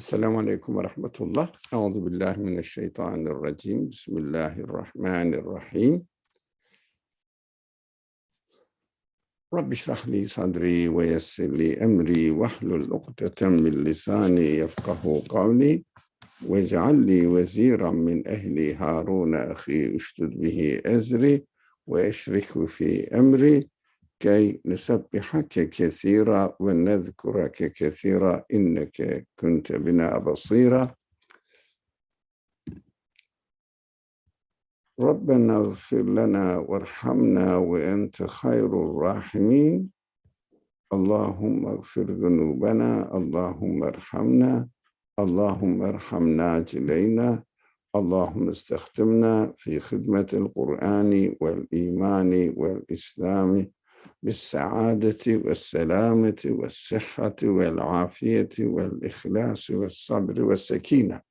السلام عليكم ورحمة الله. أعوذ بالله من الشيطان الرجيم. بسم الله الرحمن الرحيم. رب اشرح لي صدري ويسر لي أمري واحلل عقدة من لساني يفقه قولي واجعل لي وزيرا من أهلي هارون أخي اشدد به أزري وأشركه في أمري كي نسبحك كثيرا ونذكرك كثيرا إنك كنت بنا بصيرا. ربنا اغفر لنا وارحمنا وأنت خير الراحمين. اللهم اغفر ذنوبنا، اللهم ارحمنا، اللهم ارحم ناجلينا، اللهم استخدمنا في خدمة القرآن والإيمان والإسلام بالسعادة والسلامة والصحة والعافية والإخلاص والصبر والسكينة.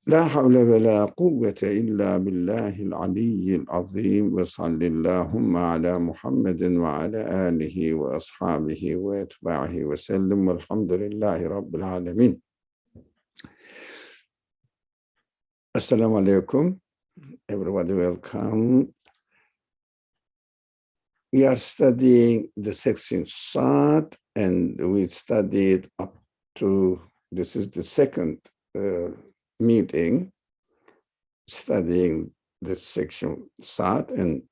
لا حول ولا قوة إلا بالله العلي العظيم. وصل اللهم على محمد وعلى آله وأصحابه وأتباعه وسلم والحمد لله رب العالمين. Assalamu alaikum. Everybody welcome. We are studying the section Sad, and we studied up to, this is the second meeting, studying the section Sad, and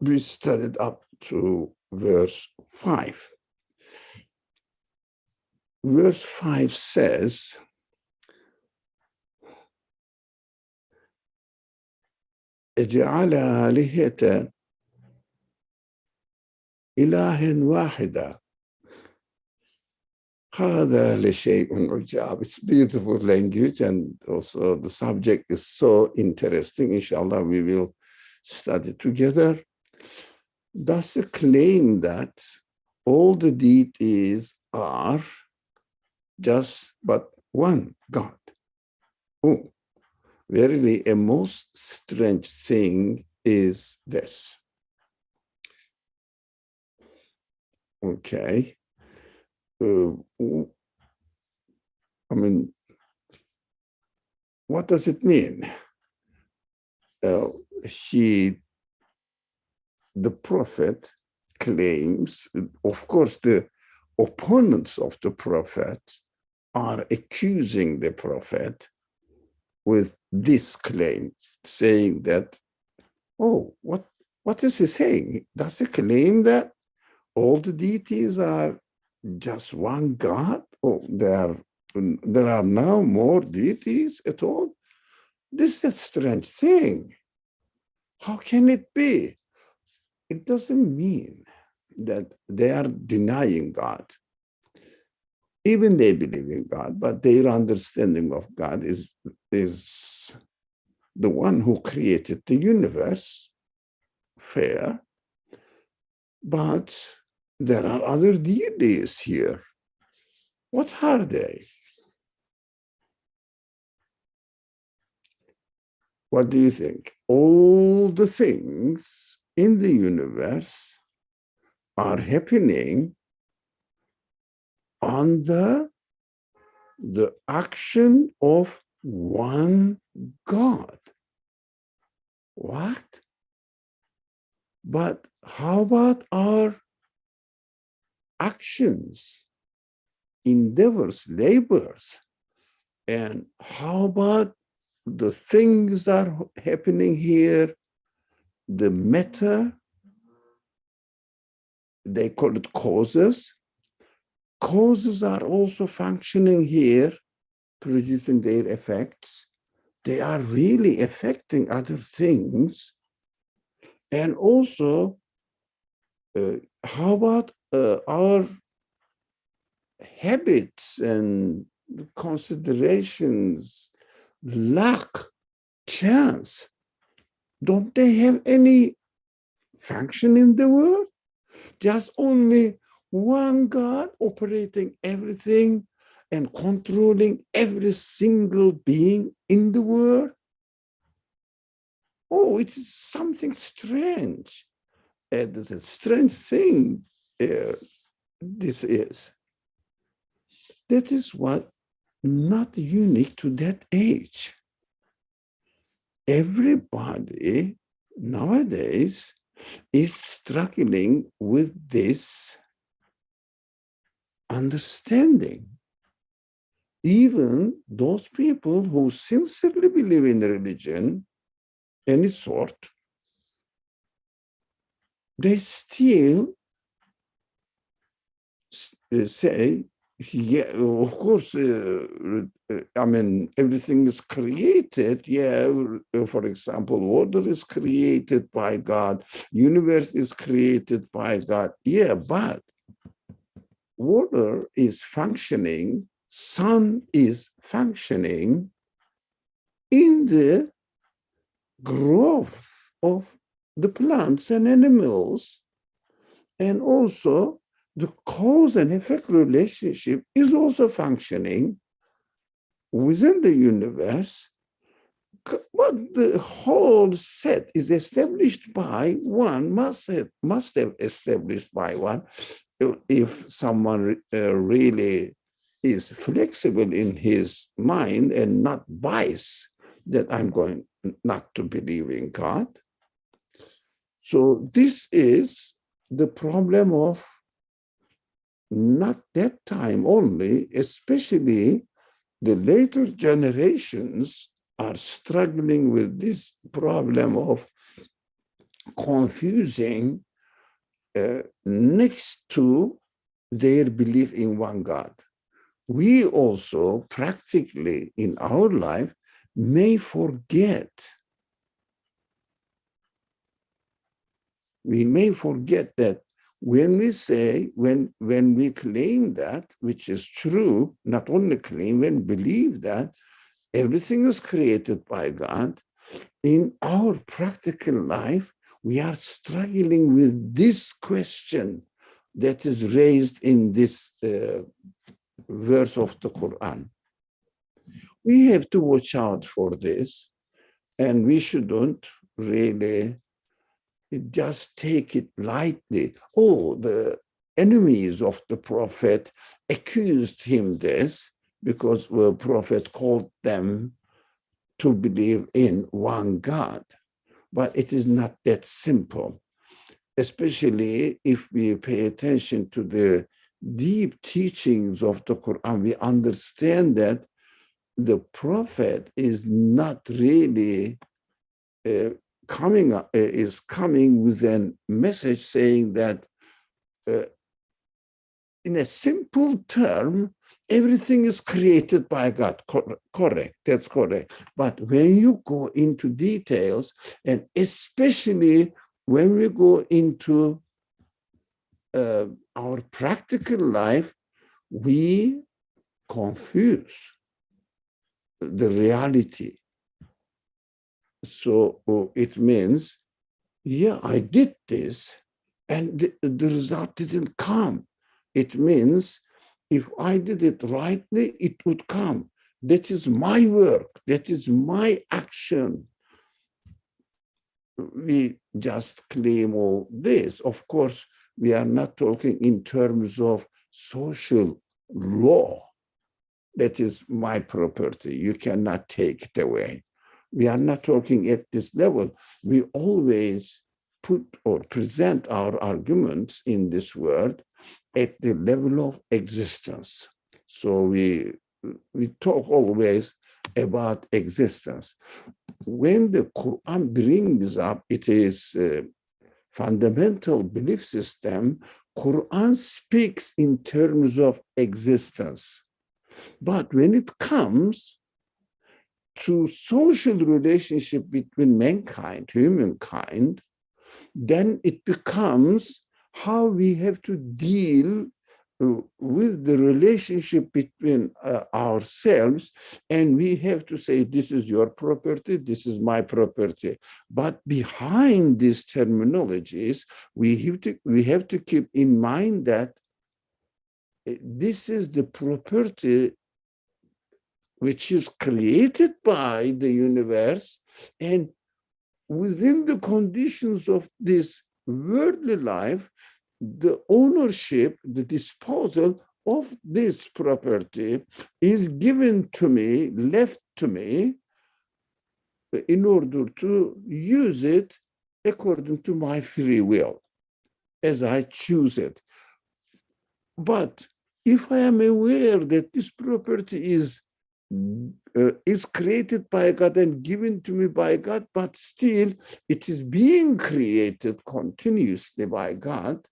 we studied up to verse 5. Verse 5 says, اجعل آلهة إله واحدة هذا لشيء عجاب. It's beautiful language, and also the subject is so interesting. Inshallah, we will study together. Does it claim that all the deities are just but one God? Oh, verily, a most strange thing is this. Okay. I mean, what does it mean? The prophet claims, of course, the opponents of the prophet are accusing the prophet with this claim, saying that, oh, what is he saying? Does he claim that all the deities are just one God? Oh, there are now more deities at all? This is a strange thing. How can it be? It doesn't mean that they are denying God. Even they believe in God, but their understanding of God is the one who created the universe. Fair. But there are other deities here. What are they? What do you think? All the things in the universe are happening under the action of one God. What? But how about our actions, endeavors, labors? And how about the things that are happening here, the matter, they call it causes. Causes are also functioning here, producing their effects. They are really affecting other things. And also, how about our habits and considerations, luck, chance? Don't they have any function in the world? Just only one God operating everything and controlling every single being in the world? Oh, it is something strange. It's a strange thing this is. That is what not unique to that age. Everybody nowadays is struggling with this understanding. Even those people who sincerely believe in religion, any sort, they still say, yeah, of course, I mean, everything is created. Yeah, for example, water is created by God, universe is created by God. Yeah, but water is functioning, sun is functioning in the growth of the plants and animals, and also the cause and effect relationship is also functioning within the universe, but the whole set is established by one, must have established by one. If someone really is flexible in his mind and not biased that I'm going not to believe in God. So this is the problem of not that time only, especially the later generations are struggling with this problem of confusing next to their belief in one God. We also practically in our life may forget. We may forget that when we say, when we claim that, which is true, not only claim and believe that everything is created by God, in our practical life, we are struggling with this question that is raised in this verse of the Quran. We have to watch out for this, and we shouldn't really just take it lightly. Oh, the enemies of the prophet accused him this because the prophet called them to believe in one God. But it is not that simple, especially if we pay attention to the deep teachings of the Quran. We understand that the prophet is not really coming with a message saying that in a simple term, everything is created by God. Correct, that's correct. But when you go into details, and especially when we go into our practical life, we confuse the reality. So it means, yeah, I did this, and the result didn't come. It means if I did it rightly, it would come. That is my work. That is my action. We just claim all this. Of course, we are not talking in terms of social law. That is my property. You cannot take it away. We are not talking at this level. We always put or present our arguments in this world at the level of existence. So we talk always about existence. When the Quran brings up, it is a fundamental belief system, Quran speaks in terms of existence. But when it comes to social relationship between mankind, humankind, then it becomes how we have to deal with the relationship between ourselves, and we have to say, this is your property, this is my property. But behind these terminologies, we have to keep in mind that this is the property which is created by the universe, and within the conditions of this worldly life, the ownership, the disposal of this property is given to me, left to me, in order to use it according to my free will, as I choose it. But if I am aware that this property is created by God and given to me by God, but still it is being created continuously by God,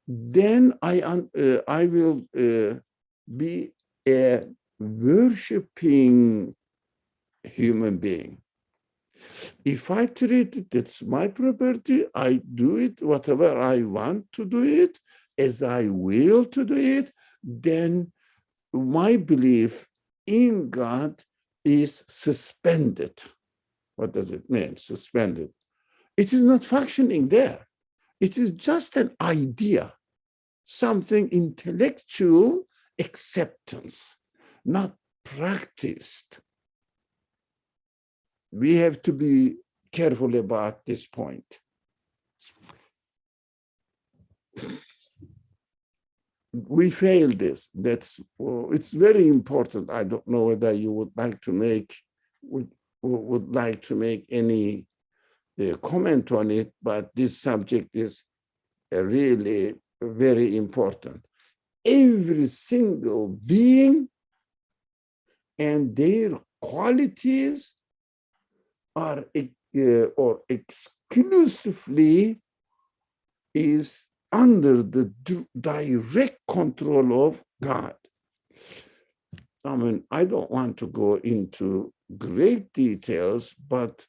then I will be a worshiping human being. If I treat it, it's my property, I do it whatever I want to do it, as I will to do it, then my belief in God is suspended. What does it mean, suspended? It is not functioning there. It is just an idea, something intellectual acceptance, not practiced. We have to be careful about this point. We fail this. It's very important. I don't know whether you would like to make any comment on it, but this subject is really very important. Every single being and their qualities are or exclusively is under the direct control of God. I mean, I don't want to go into great details, but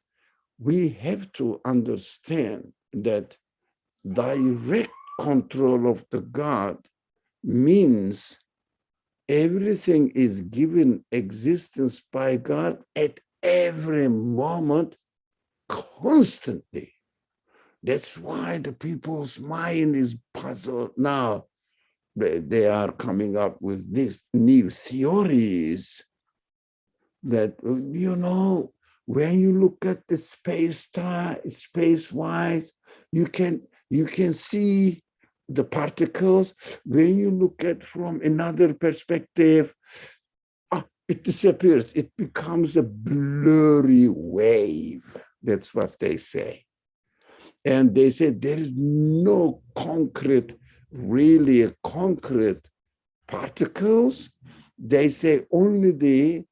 we have to understand that direct control of the God means everything is given existence by God at every moment, constantly. That's why the people's mind is puzzled now. They are coming up with these new theories that, when you look at the space-wise, you can see the particles. When you look at from another perspective, it disappears. It becomes a blurry wave. That's what they say. And they say there is no really concrete particles. They say only the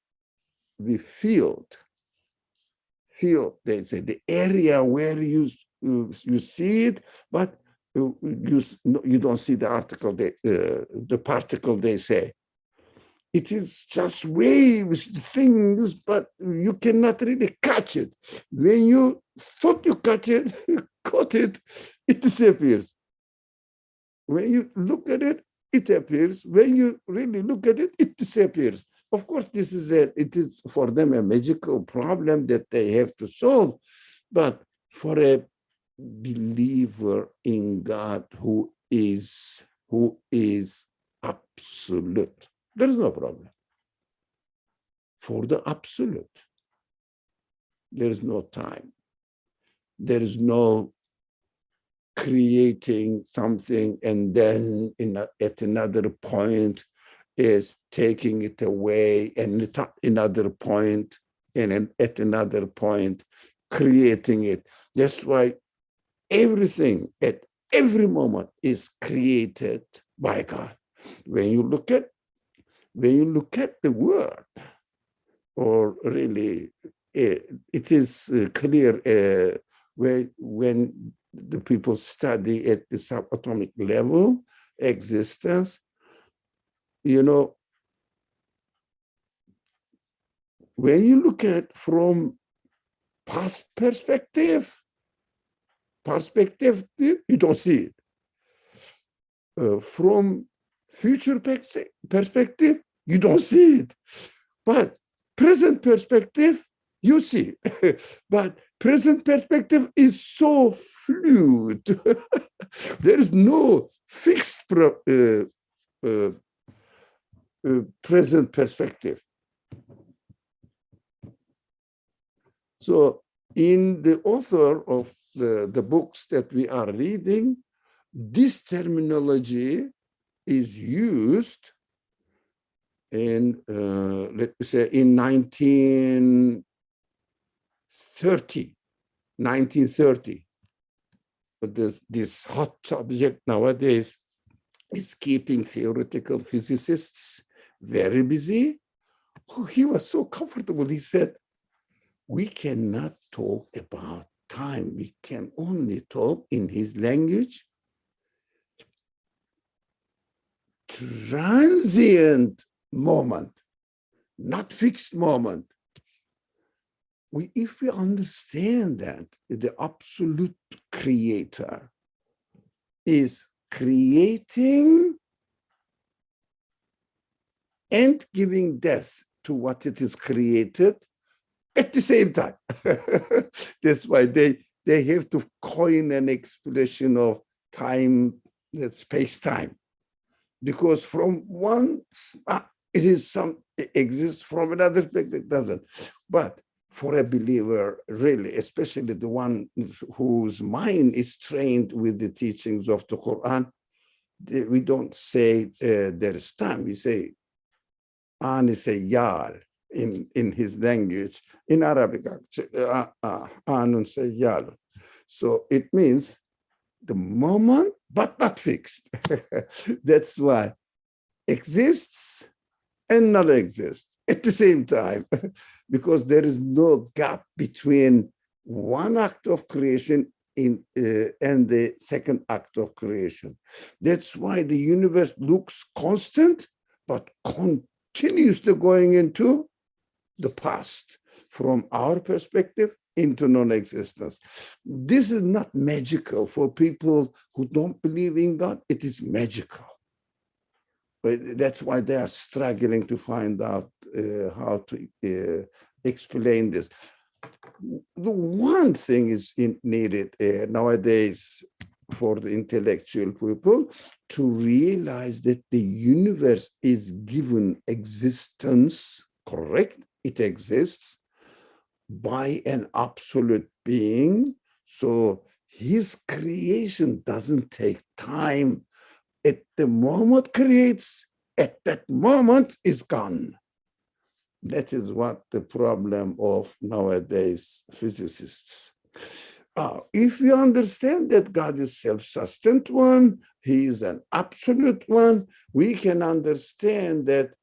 field. They say the area where you see it, but you don't see the particle, they say. It is just waves, things, but you cannot really catch it. When you thought you caught it, it disappears. When you look at it, it appears. When you really look at it, it disappears. Of course, it is for them a magical problem that they have to solve. But for a believer in God who is absolute, there is no problem. For the absolute, there is no time. There is no creating something and then at another point is taking it away, and at another point, and at another point creating it. That's why everything at every moment is created by God. When you look at the word, or really it is clear when the people study at the subatomic level existence, when you look at from past perspective, you don't see it. From future perspective, you don't see it. But present perspective, you see. But present perspective is so fluid. There is no fixed present perspective. So in the author of the books that we are reading, this terminology is used in, let me say, in 1930. But this hot subject nowadays is keeping theoretical physicists very busy. Oh, he was so comfortable. He said, we cannot talk about time. We can only talk in his language. Transient moment, not fixed moment. If we understand that the absolute creator is creating and giving death to what it is created at the same time. That's why they have to coin an expression of time, space-time. Because from one, it exists, from another perspective, it doesn't. But for a believer, really, especially the one whose mind is trained with the teachings of the Qur'an, we don't say there is time. We say, An say yal in his language. In Arabic, Anun say yal. So it means the moment, but not fixed. That's why exists and not exist at the same time, because there is no gap between one act of creation and the second act of creation. That's why the universe looks constant, but continuously going into the past from our perspective into non-existence. This is not magical for people who don't believe in God. It is magical. But that's why they are struggling to find out how to explain this. The one thing is needed nowadays for the intellectual people to realize that the universe is given existence, correct? It exists by an absolute being. So his creation doesn't take time. At the moment creates, at that moment is gone. That is what the problem of nowadays physicists. If we understand that God is self-sustained one, he is an absolute one, we can understand that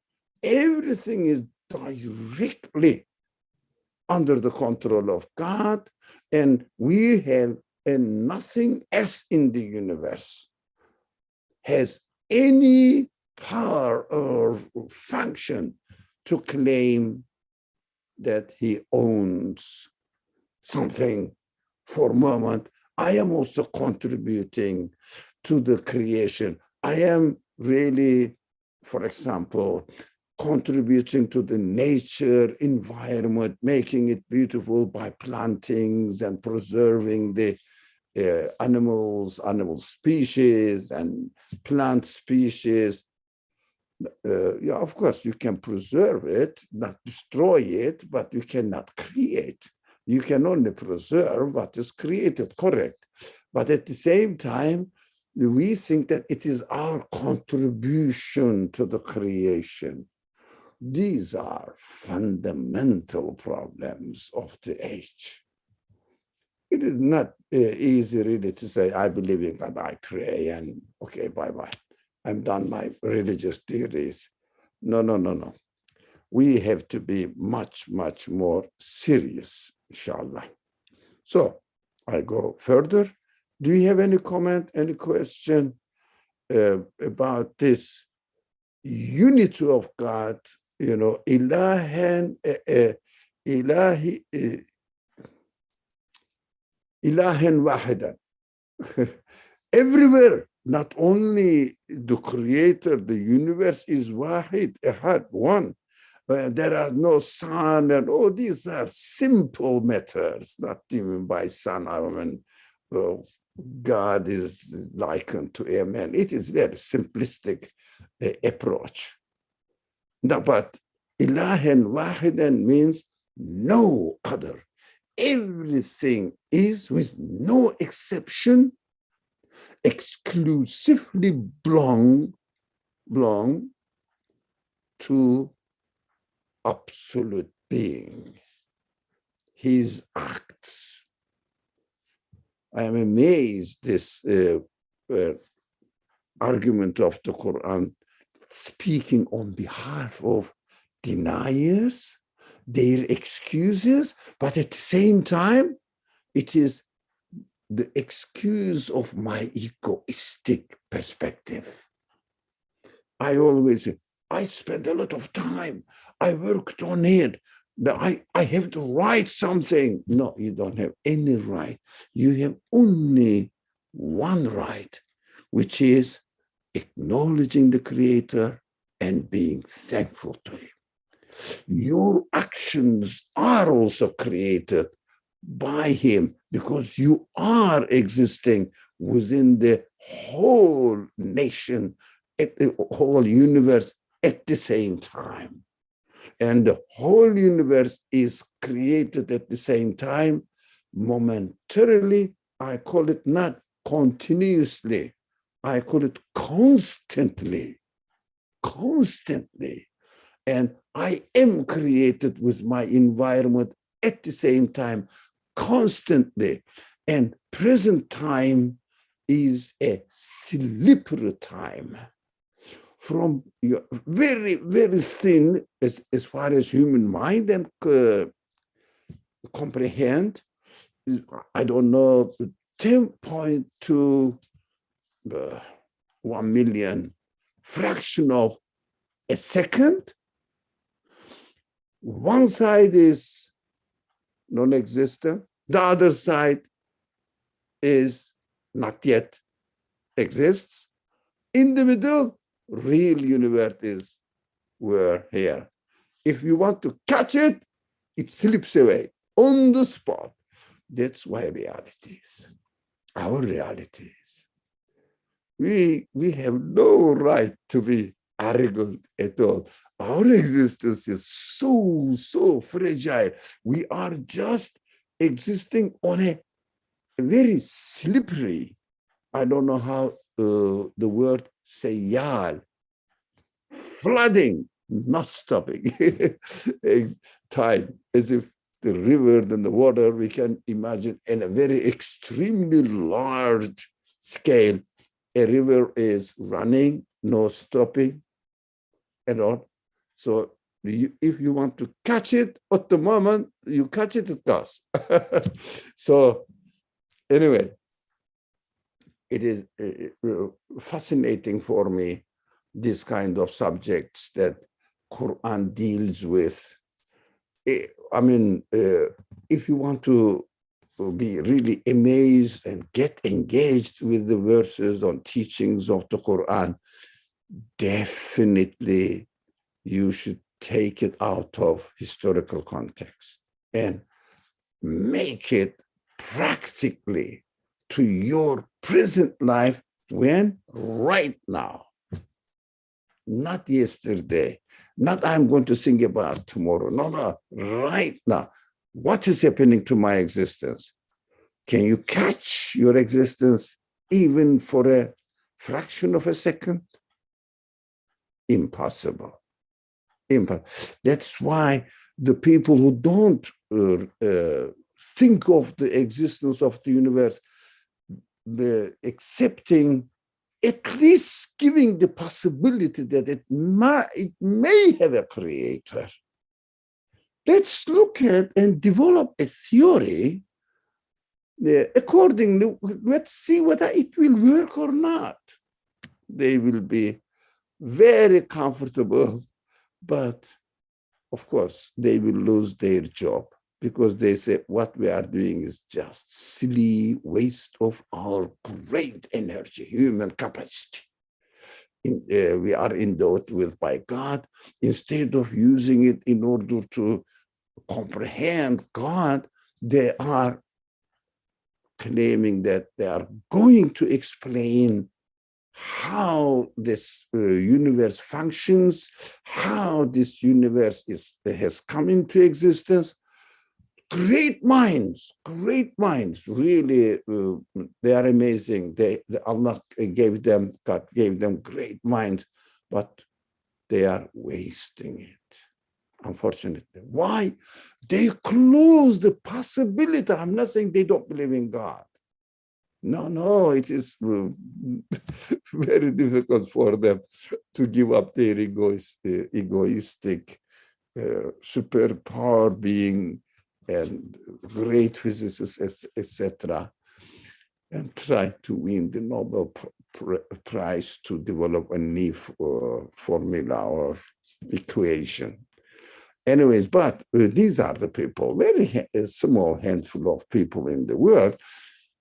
everything is directly under the control of God, and we have, and nothing else in the universe has any power or function to claim that he owns something for a moment. I am also contributing to the creation. I am really, for example, contributing to the nature environment, making it beautiful by plantings and preserving the animal species and plant species. Yeah, of course, you can preserve it, not destroy it, but you cannot create. You can only preserve what is created, correct. But at the same time, we think that it is our contribution to the creation. These are fundamental problems of the age. It is not easy really to say, I believe in God, I pray, and okay, bye-bye. I'm done my religious theories. No. We have to be much, much more serious, inshallah. So I go further. Do you have any comment, any question about this unity of God? You know, ilahan, ilahi, ilahan wahidan. Everywhere, not only the creator, the universe is wahid, ahad, one. There are no sun, and these are simple matters, not even by sun. I mean, God is likened to a man. It is very simplistic approach. No, but ilahan wahidan means no other. Everything is, with no exception, exclusively belong to absolute being, his acts. I am amazed this argument of the Quran speaking on behalf of deniers, their excuses, but at the same time, it is the excuse of my egoistic perspective. I always say, I spent a lot of time. I worked on it. I have to write something. No, you don't have any right. You have only one right, which is acknowledging the Creator and being thankful to Him. Your actions are also created by Him because you are existing within the whole nation, the whole universe at the same time. And the whole universe is created at the same time, momentarily. I call it not continuously, I call it constantly. And I am created with my environment at the same time, constantly. And present time is a slippery time. From your very, very thin, as far as human mind and comprehend, I don't know, 10.2 1 million fraction of a second. One side is non-existent, the other side is not yet exists. In the middle, real universe is we're here. If you want to catch it, it slips away on the spot. That's why realities, our realities. We have no right to be arrogant at all. Our existence is so fragile. We are just existing on a very slippery, I don't know how the word sayyal, flooding, not stopping tide, as if the river and the water, we can imagine in a very extremely large scale, a river is running, no stopping at all. So if you want to catch it, at the moment you catch it, it goes. So anyway, it is fascinating for me, this kind of subjects that Quran deals with. I mean, if you want to be really amazed and get engaged with the verses on teachings of the Quran, definitely you should take it out of historical context and make it practically to your present life, when right now, not yesterday, not I'm going to think about tomorrow. No, right now. What is happening to my existence? Can you catch your existence even for a fraction of a second? Impossible. That's why the people who don't think of the existence of the universe, accepting, at least giving the possibility that it may have a creator. Let's look at and develop a theory accordingly. Let's see whether it will work or not. They will be very comfortable, but of course they will lose their job, because they say what we are doing is just silly waste of our great energy, human capacity. We are endowed with by God. Instead of using it in order to comprehend God, they are claiming that they are going to explain how this universe functions, how this universe has come into existence. Great minds, really, they are amazing. Allah gave them, God gave them great minds, but they are wasting it, unfortunately. Why? They close the possibility. I'm not saying they don't believe in God. No, it is very difficult for them to give up their egoistic superpower being and great physicists, etc., and try to win the Nobel Prize to develop a new formula or equation. Anyways, but these are the people, very small handful of people in the world,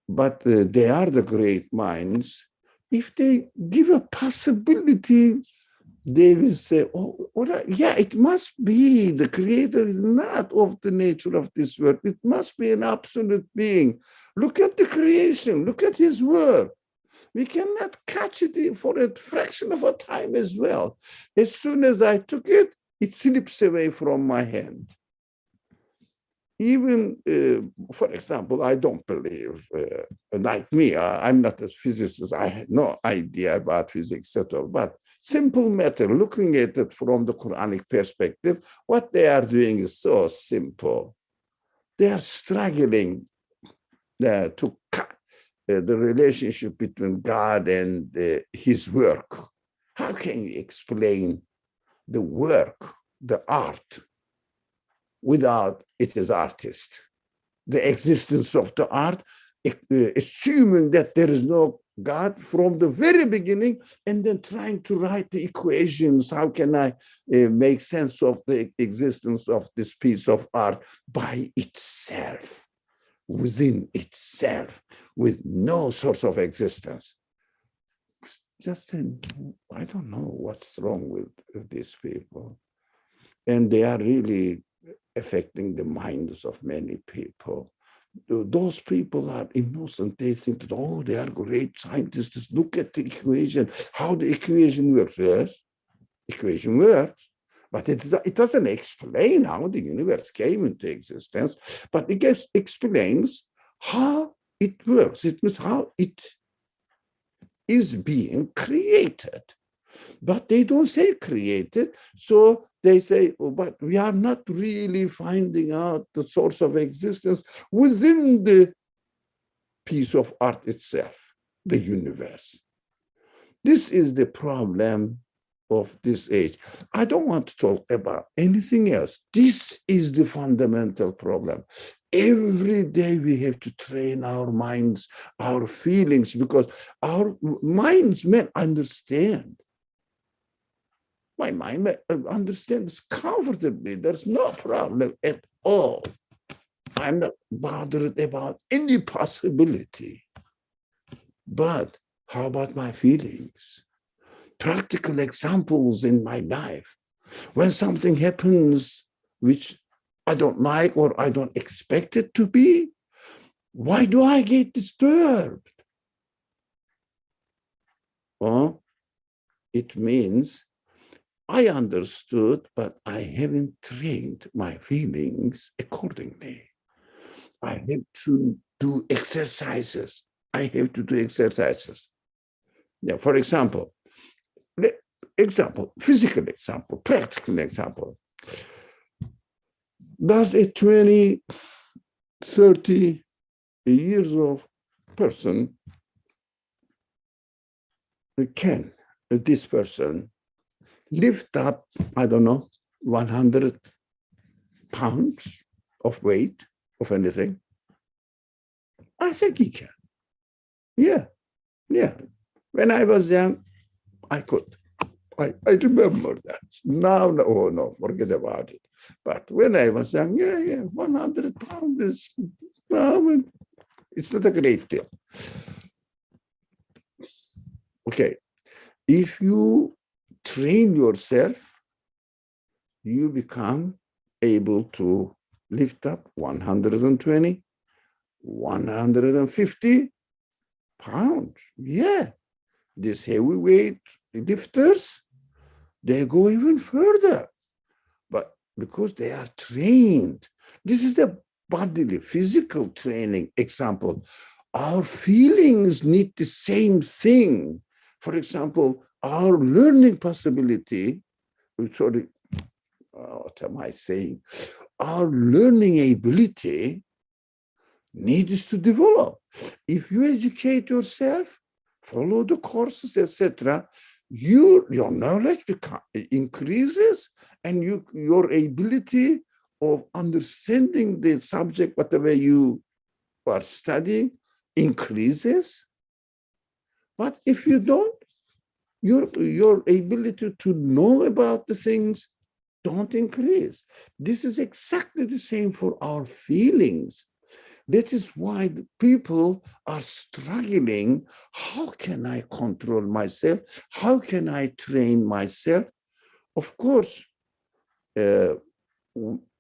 but they are the great minds. If they give a possibility, they will say, oh, all right, yeah, it must be. The creator is not of the nature of this world. It must be an absolute being. Look at the creation. Look at his work. We cannot catch it for a fraction of a time as well. As soon as I took it, it slips away from my hand. Even, for example, I don't believe, like me, I'm not a physicist. I have no idea about physics at all. But simple matter, looking at it from the Quranic perspective, what they are doing is so simple. They are struggling to cut the relationship between God and his work. How can you explain the work, the art, without it as artist? The existence of the art, assuming that there is no God from the very beginning, and then trying to write the equations. How can I make sense of the existence of this piece of art by itself, within itself, with no source of existence? Just, I don't know what's wrong with these people. And they are really affecting the minds of many people. Those people are innocent. They think that, oh, they are great scientists. Just look at the equation, how the equation works. Yes, equation works, but it doesn't explain how the universe came into existence, but it explains how it works. It means how it is being created. But they don't say created, so they say, oh, but we are not really finding out the source of existence within the piece of art itself, the universe. This is the problem of this age. I don't want to talk about anything else. This is the fundamental problem. Every day we have to train our minds, our feelings, because our minds may understand. My mind understands comfortably. There's no problem at all. I'm not bothered about any possibility. But how about my feelings? Practical examples in my life. When something happens which I don't like or I don't expect it to be, why do I get disturbed? Well, it means I understood, but I haven't trained my feelings accordingly. I have to do exercises. Yeah, for example, physical example, practical example. Does a 20, 30 years old person can this person lift up, I don't know, 100 pounds of weight of anything? I think he can. Yeah. When I was young, I could. I remember that. Now, oh no, forget about it. But when I was young, 100 pounds is, well, it's not a great deal. Okay, if you train yourself, you become able to lift up 120, 150 pounds. Yeah, these heavyweight lifters, they go even further. But because they are trained, this is a bodily, physical training example. Our feelings need the same thing. For example, our learning possibility sorry, what am I saying? Our learning ability needs to develop. If you educate yourself, follow the courses, etc., your knowledge increases, and your ability of understanding the subject, whatever you are studying, increases. But if you don't, your ability to know about the things don't increase. This is exactly the same for our feelings. That is why the people are struggling. How can I control myself? How can I train myself? Of course,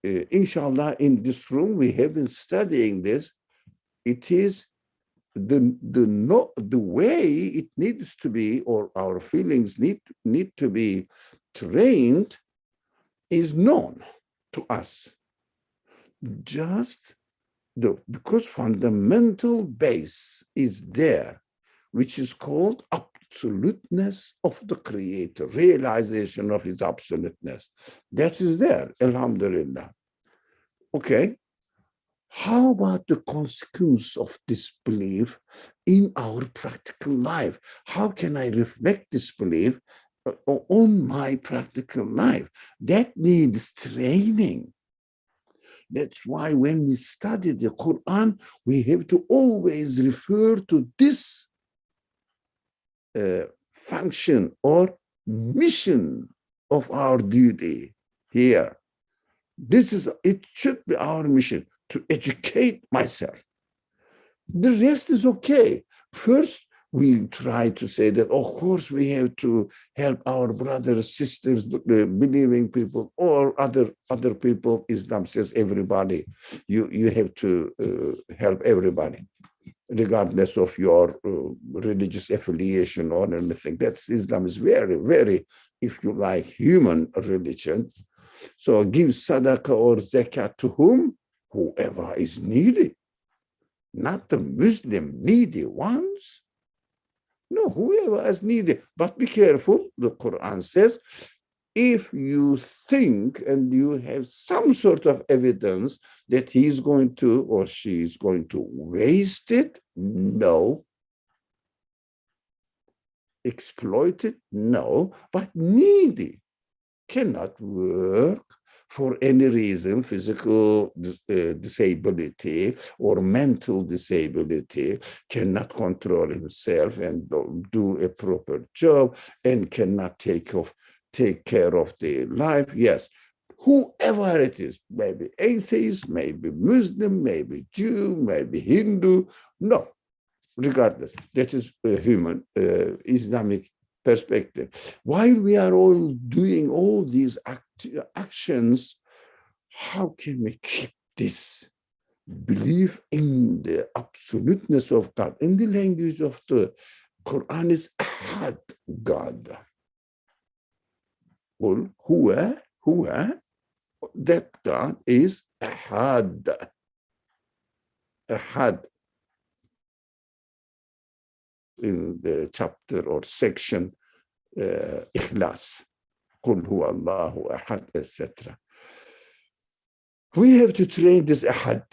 inshallah, in this room, we have been studying this. It is the way it needs to be, or our feelings need to be trained, is known to us. Just because fundamental base is there, which is called absoluteness of the Creator, realization of his absoluteness. That is there, alhamdulillah. Okay. How about the consequence of this belief in our practical life? How can I reflect this belief on my practical life? That needs training. That's why when we study the Qur'an, we have to always refer to this function or mission of our duty here. It should be our mission, to educate myself. The rest is okay. First, we try to say that, of course, we have to help our brothers, sisters, believing people, or other people. Islam says everybody. You have to help everybody, regardless of your religious affiliation or anything. Islam is very, very, if you like, human religion. So give sadaqah or zakat to whom? Whoever is needy. Not the Muslim needy ones. No, whoever is needy. But be careful, the Quran says, if you think and you have some sort of evidence that he is going to or she is going to waste it, no. Exploit it, no. But needy cannot work for any reason, physical disability or mental disability, cannot control himself and do a proper job, and cannot take care of their life. Yes, whoever it is, maybe atheist, maybe Muslim, maybe Jew, maybe Hindu, no, regardless. That is a human Islamic perspective. While we are all doing all these actions, how can we keep this belief in the absoluteness of God? In the language of the Quran is Ahad, God. Well, huwa, that God is Ahad. Ahad. In the chapter or section, Ikhlas, Qul huwa Allahu Ahad, etc. We have to train this Ahad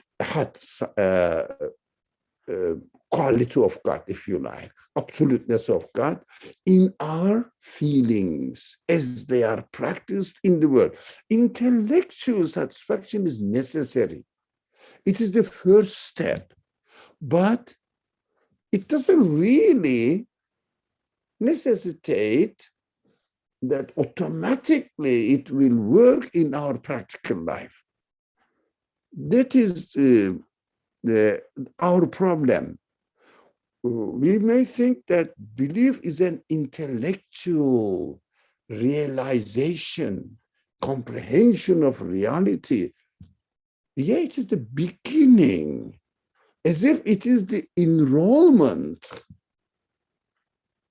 quality of God, if you like, absoluteness of God in our feelings as they are practiced in the world. Intellectual satisfaction is necessary. It is the first step, but it doesn't really necessitate that automatically it will work in our practical life. That is our problem. We may think that belief is an intellectual realization, comprehension of reality. Yeah, it is the beginning, as if it is the enrollment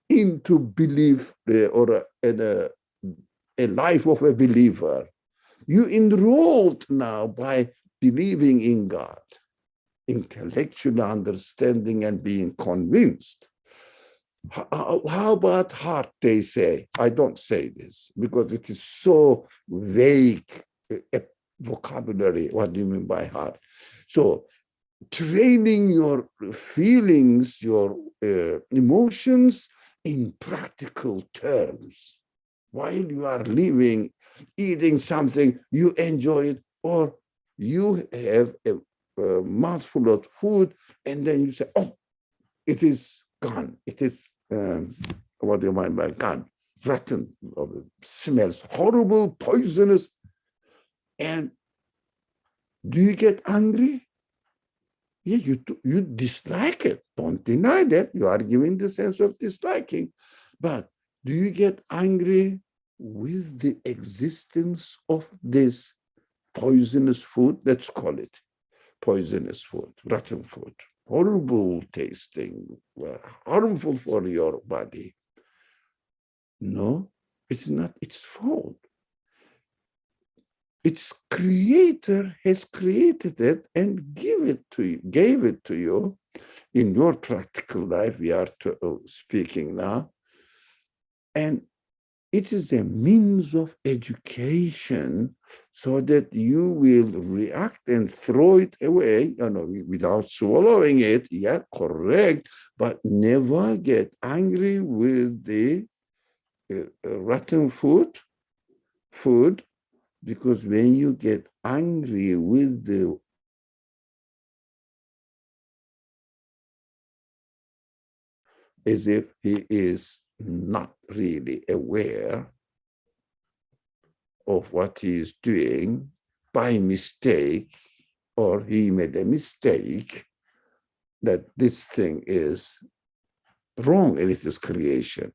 into belief or a life of a believer. You enrolled now by believing in God, intellectual understanding and being convinced. How about heart, they say. I don't say this because it is so vague vocabulary. What do you mean by heart? So training your feelings, your emotions in practical terms. While you are living, eating something, you enjoy it, or you have a mouthful of food, and then you say, oh, it is gone. It is, what do you mean by gone? Rotten, smells horrible, poisonous. And do you get angry? Yeah, you dislike it. Don't deny that. You are giving the sense of disliking. But do you get angry with the existence of this poisonous food? Let's call it poisonous food, rotten food, horrible tasting, harmful for your body. No, it's not its fault. Its creator has created it and gave it to you in your practical life. We are speaking now. And it is a means of education so that you will react and throw it away, without swallowing it. Yeah, correct. But never get angry with the rotten food, because when you get angry with the as if he is not really aware of what he is doing by mistake, or he made a mistake, that this thing is wrong and it is creation.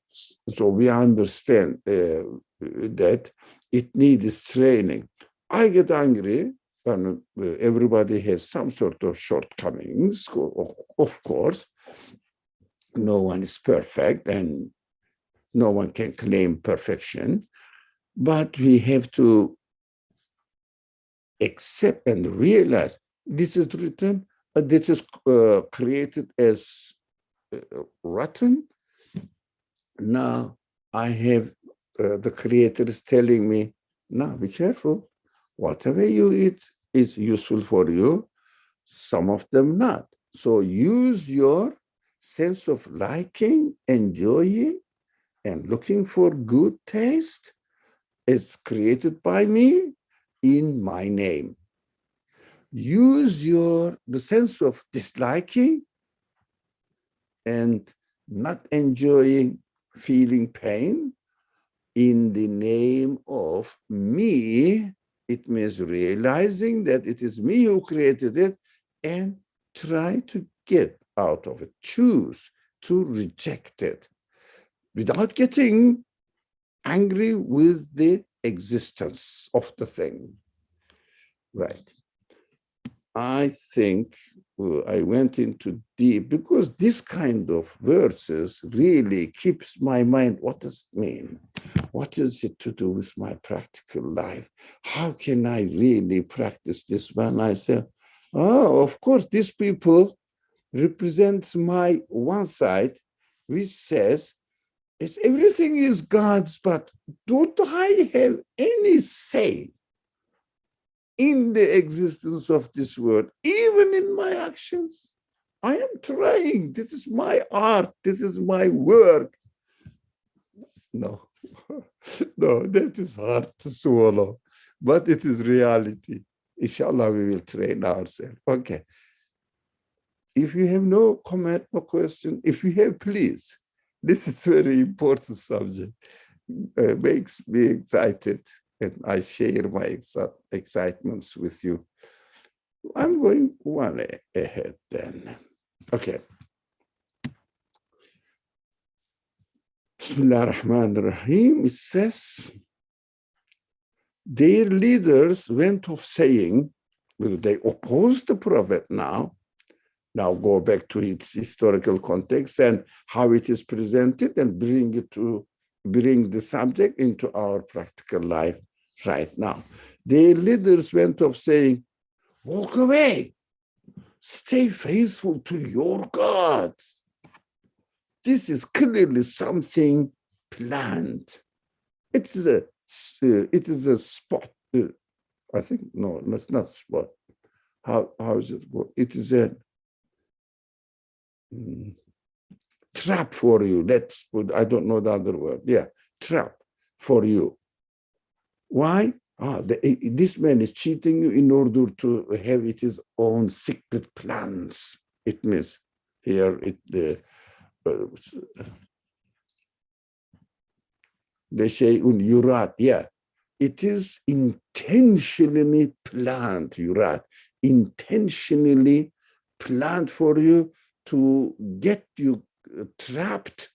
So we understand that it needs training. I get angry, and everybody has some sort of shortcomings, of course. No one is perfect, and no one can claim perfection, but we have to accept and realize this is written, this is created as rotten. Now I have the creator is telling me, now be careful. Whatever you eat is useful for you, some of them not. So use your sense of liking, enjoying, and looking for good taste is created by me in my name. Use the sense of disliking and not enjoying, feeling pain in the name of me. It means realizing that it is me who created it and try to get out of it, choose to reject it without getting angry with the existence of the thing. Right. I think I went into deep, because this kind of verses really keeps my mind. What does it mean? What is it to do with my practical life? How can I really practice this when I say, oh, of course, these people represents my one side, which says, it's everything is God's, but don't I have any say in the existence of this world, even in my actions? I am trying. This is my art. This is my work. No, no, that is hard to swallow, but it is reality. Inshallah, we will train ourselves. Okay. If you have no comment, no question, if you have, please. This is a very important subject. Makes me excited, and I share my excitements with you. I'm going one ahead then. Okay. Bismillah ar-Rahman ar-Rahim. It says, their leaders went off saying, they opposed the Prophet now. Now go back to its historical context and how it is presented, and bring the subject into our practical life right now. Their leaders went off saying, walk away, stay faithful to your gods. This is clearly something planned. It is a spot. I think, no, it's not spot. How is it? It is a trap for you. Let's put, I don't know the other word. Yeah, trap for you. Why? This man is cheating you in order to have his own secret plans. It means here the shay'un yurad. Yeah, it is intentionally planned. Yurad, intentionally planned for you to get you trapped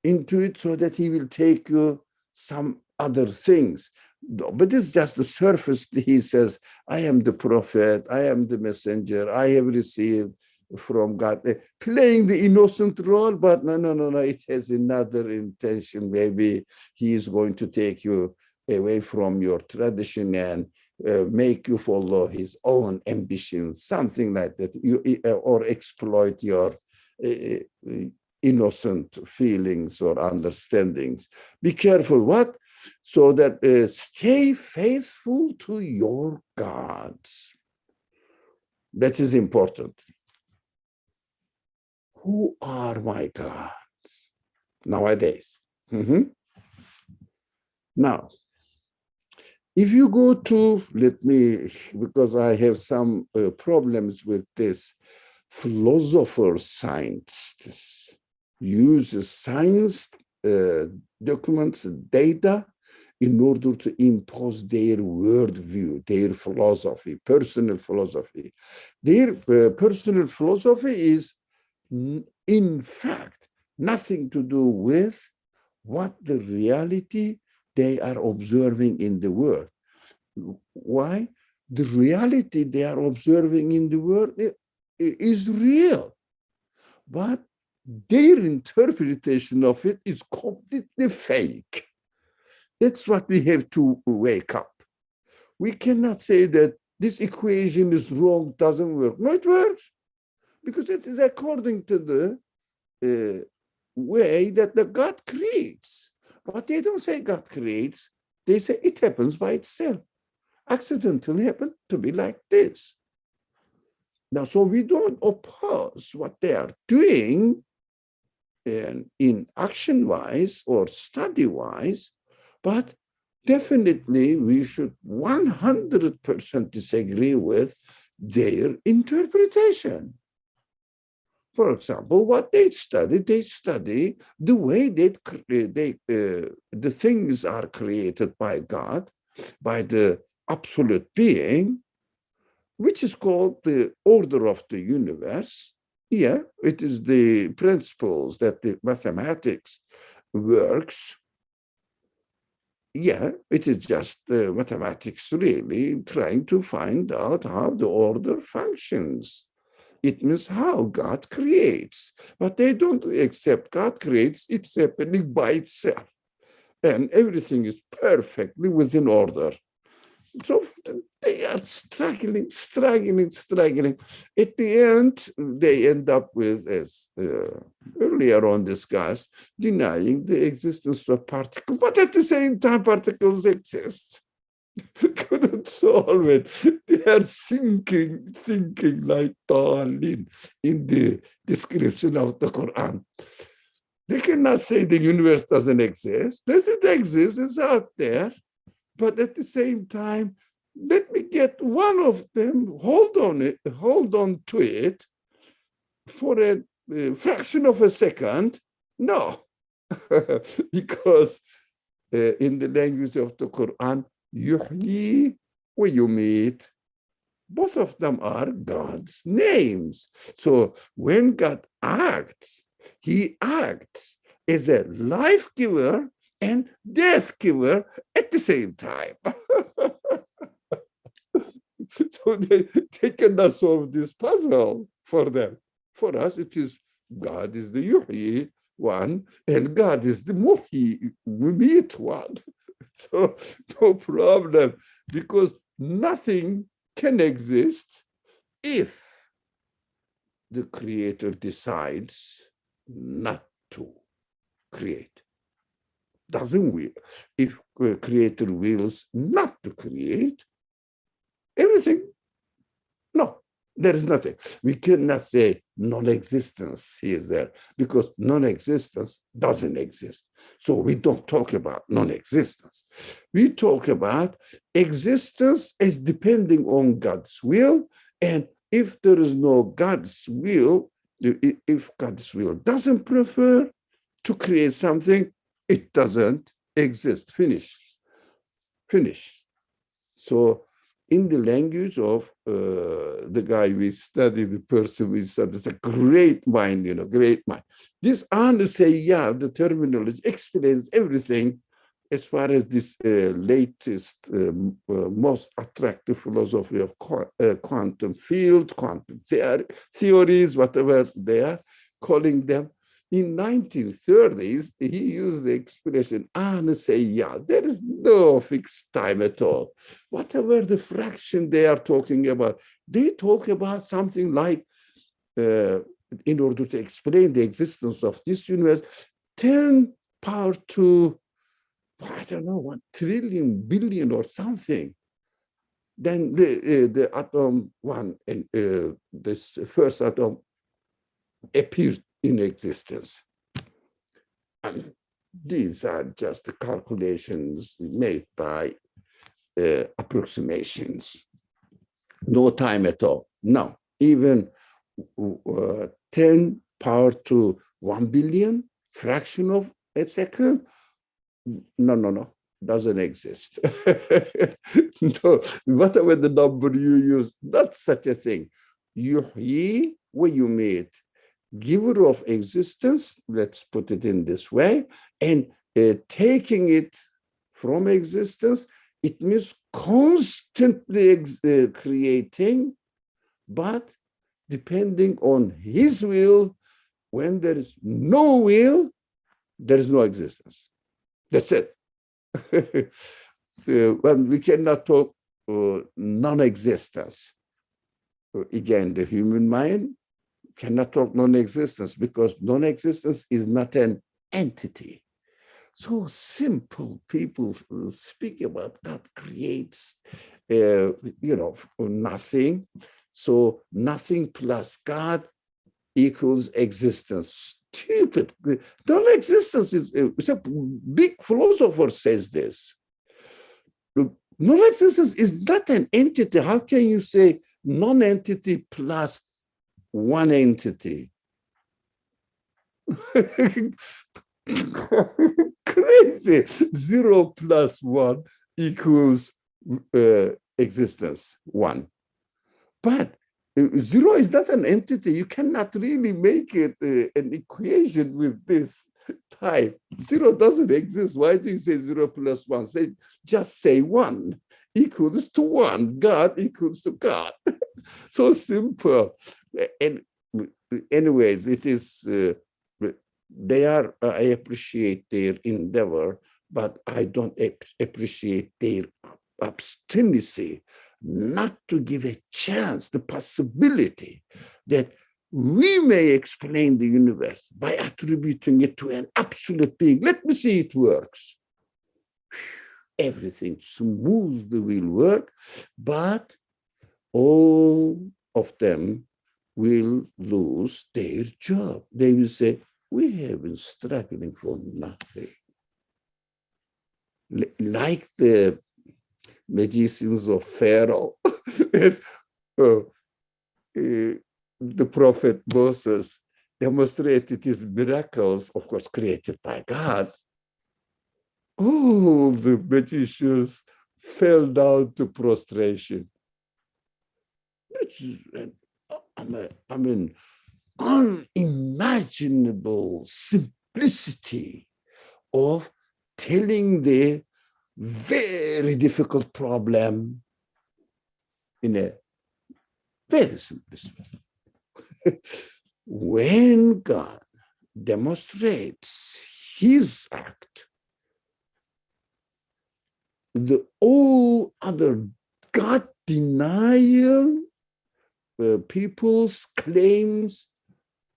into it so that he will take you some other things. But it's just the surface. He says, I am the prophet, I am the messenger, I have received from God, playing the innocent role, but no, it has another intention. Maybe he is going to take you away from your tradition and make you follow his own ambitions, something like that, or exploit your innocent feelings or understandings. Be careful. What? So that stay faithful to your gods. That is important. Who are my gods nowadays? Now, if you go to, because I have some problems with this, philosophers, scientists use science documents, data, in order to impose their worldview, their philosophy, personal philosophy. Their personal philosophy is, in fact, nothing to do with what the reality they are observing in the world. Why? The reality they are observing in the world is real, but their interpretation of it is completely fake. That's what we have to wake up. We cannot say that this equation is wrong, doesn't work. No, it works, because it is according to the way that the God creates. But they don't say God creates. They say it happens by itself. Accidentally happened to be like this. Now, so we don't oppose what they are doing in action-wise or study-wise, but definitely we should 100% disagree with their interpretation. For example, what they study the way the things are created by God, by the absolute being, which is called the order of the universe. Yeah, it is the principles that the mathematics works. Yeah, it is just mathematics really trying to find out how the order functions. It means how God creates, but they don't accept God creates, it's happening by itself. And everything is perfectly within order. So they are struggling. At the end, they end up with, as earlier on discussed, denying the existence of particles, but at the same time, particles exist. Couldn't solve it. They are sinking like Talin in the description of the Quran. They cannot say the universe doesn't exist. It exists, it's out there. But at the same time, let me get one of them, hold on to it for a fraction of a second. No, because in the language of the Quran, yuhyi wa yumit, both of them are God's names. So when God acts, he acts as a life giver and death giver at the same time. So they cannot solve this puzzle for them. For us, it is God is the Yuhyi one, and God is the Mumit one. So no problem, because nothing can exist if the Creator decides not to create. Doesn't will. If creator wills not to create, everything, no, there is nothing. We cannot say non-existence is there because non-existence doesn't exist. So we don't talk about non-existence. We talk about existence as depending on God's will. And if there is no God's will, if God's will doesn't prefer to create something, it doesn't exist. Finish. So in the language of the guy we study, the person we study, it's a great mind, great mind. This Anusaya, the terminology, explains everything as far as this latest, most attractive philosophy of quantum field, quantum theories, whatever they are calling them. In 1930s, he used the expression Anusaya. There is no fixed time at all. Whatever the fraction they are talking about, they talk about something like, in order to explain the existence of this universe, 10 power to, I don't know, 1 trillion billion or something. Then the atom one, and this first atom appeared in existence. And these are just the calculations made by approximations. No time at all. No, even 10 power to 1 billion, fraction of a second. No, doesn't exist. No, whatever the number you use, not such a thing. Yuhyi wa yumit, giver of existence, let's put it in this way, and taking it from existence, it means constantly creating, but depending on his will, when there is no will, there is no existence. That's it. When we cannot talk non-existence. Again, the human mind cannot talk non-existence because non-existence is not an entity. So simple people speak about God creates, nothing. So nothing plus God equals existence. Stupid. Non-existence is, it's a big philosopher says this. Non-existence is not an entity. How can you say non-entity plus one entity? Crazy. 0 plus 1 equals existence, 1. But 0 is not an entity. You cannot really make it an equation with this type. 0 doesn't exist. Why do you say 0 plus 1? Just say 1 equals to 1. God equals to God. So simple. And anyways, it is, I appreciate their endeavor, but I don't appreciate their obstinacy not to give a chance, the possibility that we may explain the universe by attributing it to an absolute being. Let me see it works. Everything smoothly will work, but all of them will lose their job. They will say, we have been struggling for nothing. Like the magicians of Pharaoh, as the prophet Moses demonstrated his miracles, of course, created by God. All the magicians fell down to prostration. I mean, unimaginable simplicity of telling the very difficult problem in a very simple way. When God demonstrates his act, all other God denial, people's claims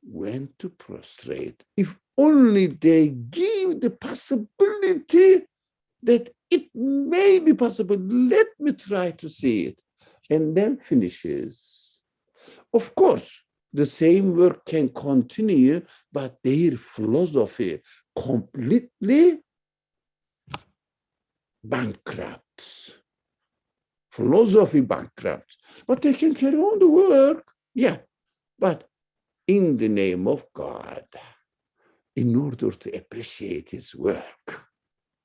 when to prostrate. If only they give the possibility that it may be possible, let me try to see it, and then finishes. Of course, the same work can continue, but their philosophy completely bankrupt. Philosophy bankrupt. But they can carry on the work. Yeah, but in the name of God, in order to appreciate his work,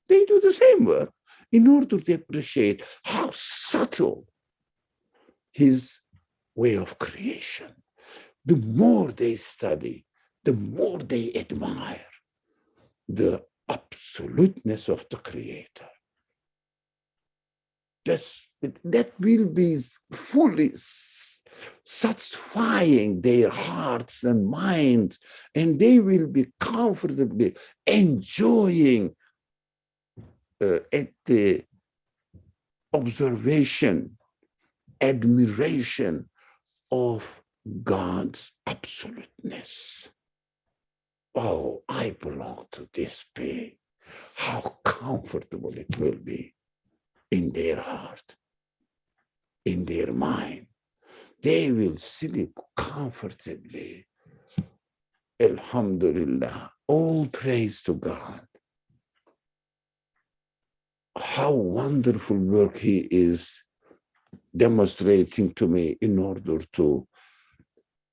they do the same work in order to appreciate how subtle his way of creation. The more they study, the more they admire the absoluteness of the Creator. That will be fully satisfying their hearts and minds, and they will be comfortably enjoying at the observation, admiration of God's absoluteness. Oh, I belong to this being. How comfortable it will be in their heart, in their mind. They will sleep comfortably. Alhamdulillah. All praise to God. How wonderful work he is demonstrating to me in order to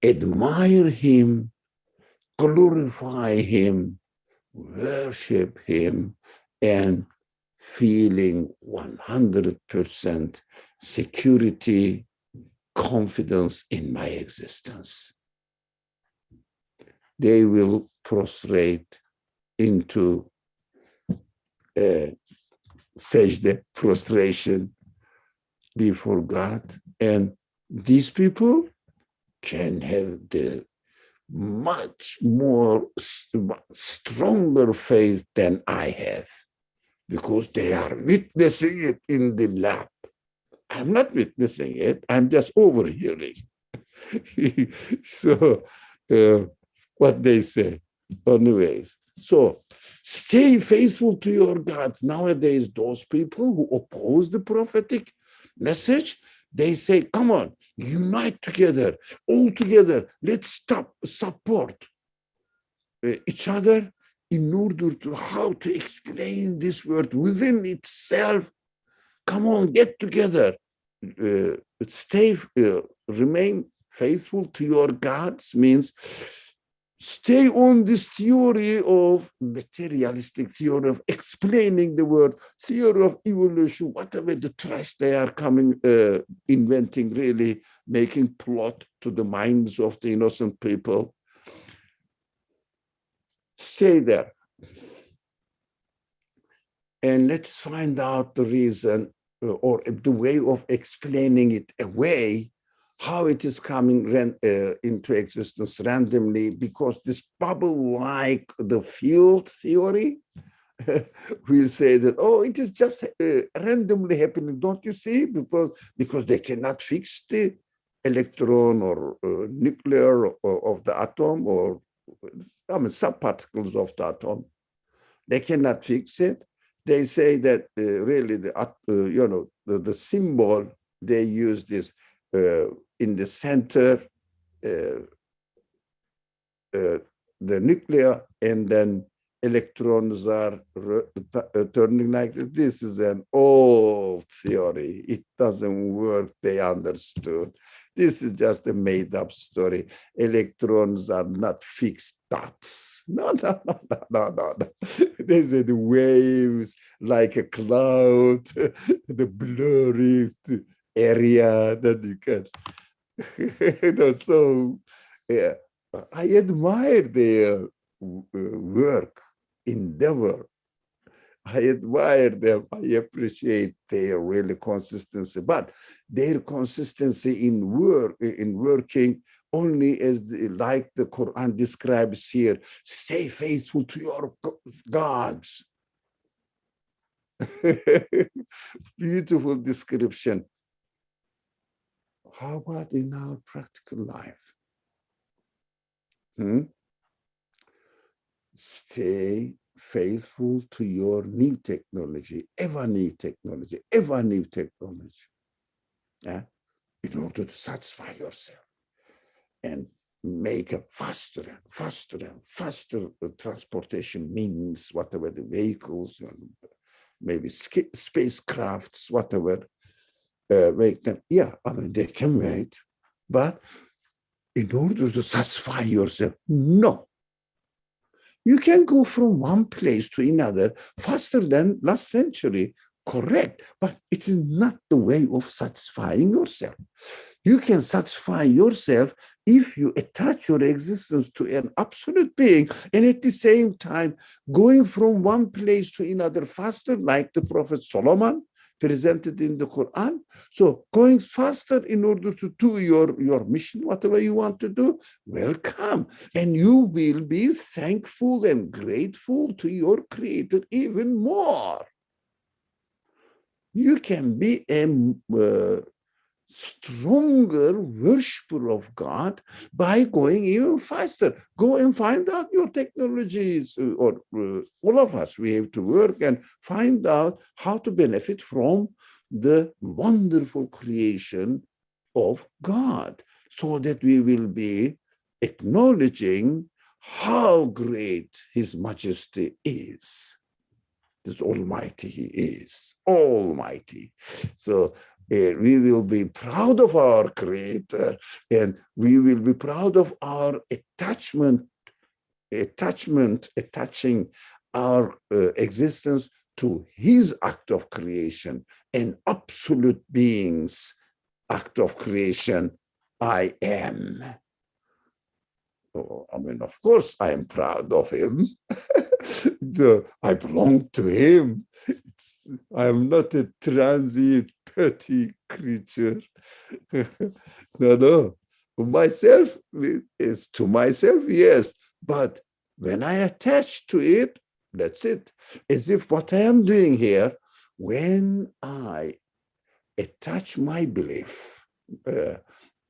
admire him, glorify him, worship him, and feeling 100% security, confidence in my existence. They will prostrate into sajda, prostration before God. And these people can have the much more stronger faith than I have, because they are witnessing it in the lab. I'm not witnessing it, I'm just overhearing. So what they say, anyways. So stay faithful to your gods. Nowadays, those people who oppose the prophetic message, they say, come on, unite together, all together. Let's support each other in order to how to explain this word within itself. Come on, get together. Remain faithful to your gods means stay on this theory of materialistic theory of explaining the world, theory of evolution, whatever the trash they are inventing, really making plot to the minds of the innocent people. Stay there. And let's find out the reason or the way of explaining it away, how it is coming into existence randomly, because this bubble, like the field theory, will say that, oh, it is just randomly happening. Don't you see? Because they cannot fix the electron or nuclear of the atom, or subparticles of the atom. They cannot fix it. They say that really the symbol they use this in the center, the nuclear, and then electrons are turning like this. This is an old theory. It doesn't work. They understood. This is just a made-up story. Electrons are not fixed dots. No. They say the waves like a cloud, the blurry area that you can. So yeah, I admire their work, endeavor. I admire them. I appreciate their really consistency, but their consistency in working only as like the Quran describes here. Stay faithful to your gods. Beautiful description. How about in our practical life? Hmm? Stay faithful to your new technology, ever new technology, ever new technology, yeah? In order to satisfy yourself and make a faster and faster and faster transportation means, whatever the vehicles, maybe spacecrafts, whatever, make them, yeah, I mean, they can wait, but in order to satisfy yourself, no. You can go from one place to another faster than last century, correct, but it is not the way of satisfying yourself. You can satisfy yourself if you attach your existence to an absolute being, and at the same time going from one place to another faster, like the Prophet Solomon presented in the Qur'an. So going faster in order to do your mission, whatever you want to do, welcome. And you will be thankful and grateful to your Creator even more. You can be a stronger worshiper of God by going even faster. Go and find out your technologies, or all of us, we have to work and find out how to benefit from the wonderful creation of God, so that we will be acknowledging how great His Majesty is. This Almighty He is, Almighty. So we will be proud of our Creator, and we will be proud of our attaching our existence to His act of creation, an absolute being's act of creation. I am. Oh, I mean, of course, I am proud of Him. I belong to Him. I am not a transient, petty creature. No. Myself is to myself, yes. But when I attach to it, that's it. As if what I am doing here, when I attach my belief,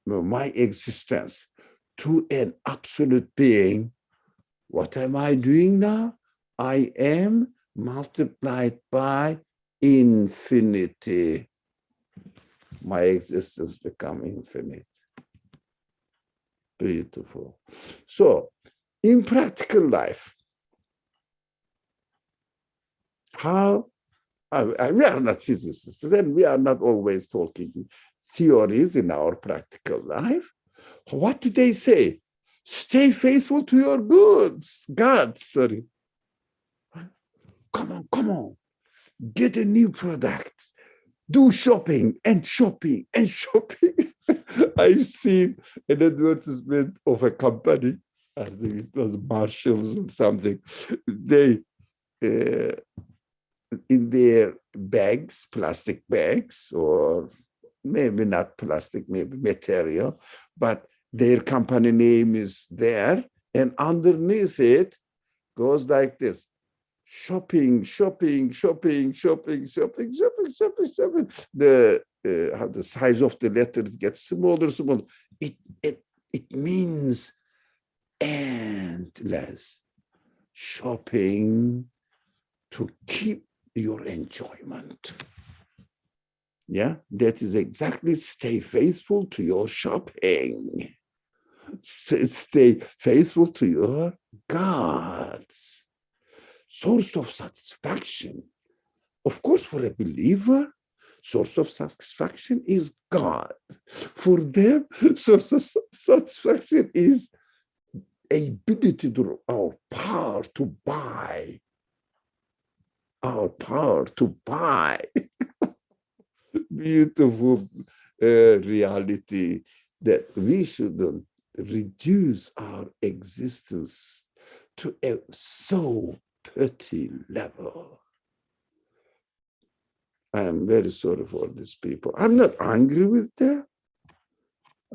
my existence to an absolute being, what am I doing now? I am multiplied by infinity. My existence becomes infinite. Beautiful. So, in practical life, how, we are not physicists, and we are not always talking theories in our practical life. What do they say? Stay faithful to your gods, sorry. Come on. Get a new product. Do shopping and shopping and shopping. I've seen an advertisement of a company, I think it was Marshalls or something. They, in their bags, plastic bags, or maybe not plastic, maybe material, but their company name is there, and underneath it goes like this: shopping. The how the size of the letters gets smaller. It means endless shopping to keep your enjoyment. Yeah, that is exactly. Stay faithful to your shopping. Stay faithful to your gods. Source of satisfaction. Of course, for a believer, source of satisfaction is God. For them, source of satisfaction is ability to our power to buy. Our power to buy. Beautiful reality that we shouldn't reduce our existence to a so petty level. I am very sorry for these people. I'm not angry with them.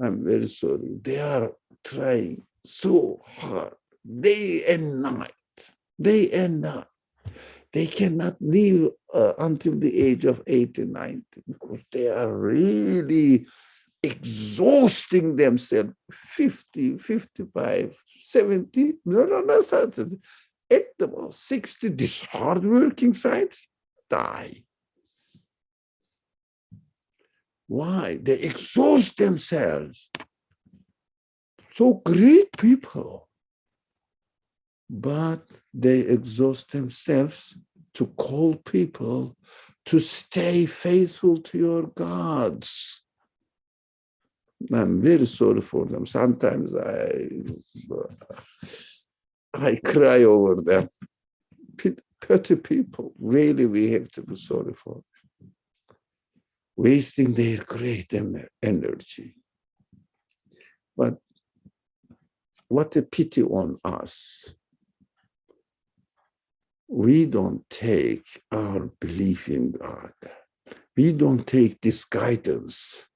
I'm very sorry. They are trying so hard, day and night. They cannot live until the age of 80, 90 because they are really exhausting themselves, 50, 55, 70, no, not 70, at the most 60, these hardworking scientists die. Why? They exhaust themselves. So great people, but they exhaust themselves to call people to stay faithful to your gods. I'm very sorry for them. Sometimes I cry over them. Petty people, really, we have to be sorry for them. Wasting their great energy. But what a pity on us. We don't take our belief in God. We don't take this guidance